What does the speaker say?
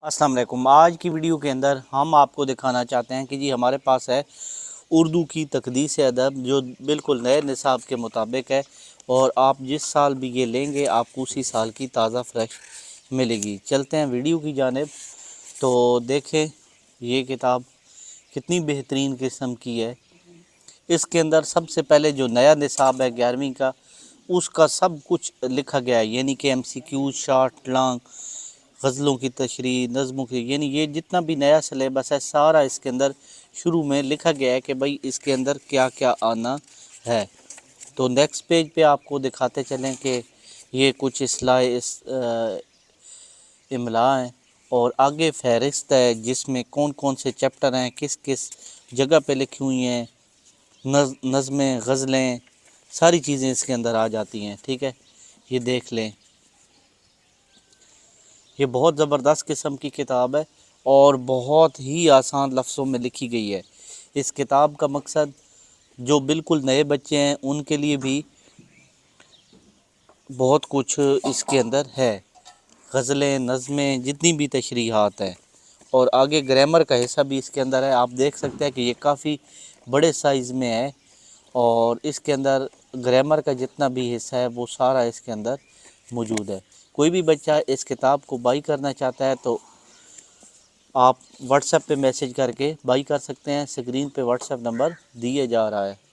अस्सलाम वालेकुम। आज की वीडियो के अंदर हम आपको दिखाना चाहते हैं कि जी हमारे पास है उर्दू की तकदीस अदब जो बिल्कुल नए निसाब के मुताबिक है, और आप जिस साल भी ये लेंगे आपको उसी साल की ताज़ा फ्रेश मिलेगी। चलते हैं वीडियो की जानिब। तो देखें ये किताब कितनी बेहतरीन किस्म की है। इसके अंदर सबसे पहले जो नया निसाब है 11वीं का, उसका सब कुछ लिखा गया है, यानी कि MCQ, शार्ट, लॉन्ग, गज़लों की तशरीह, नज़मों की, यानी ये जितना भी नया सिलेबस है सारा इसके अंदर शुरू में लिखा गया है कि भाई इसके अंदर क्या क्या आना है। तो नेक्स्ट पेज पे आपको दिखाते चलें कि ये कुछ इमला हैं, और आगे फहरिस्त है जिसमें कौन कौन से चैप्टर हैं, किस किस जगह पे लिखी हुई हैं, नज़में, गज़लें, सारी चीज़ें इसके अंदर आ जाती हैं। ठीक है, ये देख लें। ये बहुत ज़बरदस्त किस्म की किताब है और बहुत ही आसान लफ्ज़ों में लिखी गई है। इस किताब का मकसद जो बिल्कुल नए बच्चे हैं उनके लिए भी बहुत कुछ इसके अंदर है। गज़लें, नज़में, जितनी भी तशरीहात हैं, और आगे ग्रामर का हिस्सा भी इसके अंदर है। आप देख सकते हैं कि ये काफ़ी बड़े साइज़ में है, और इसके अंदर ग्रामर का जितना भी हिस्सा है वो सारा इसके अंदर मौजूद है। कोई भी बच्चा इस किताब को बाई करना चाहता है तो आप व्हाट्सएप पे मैसेज करके बाई कर सकते हैं। स्क्रीन पे व्हाट्सएप नंबर दिए जा रहा है।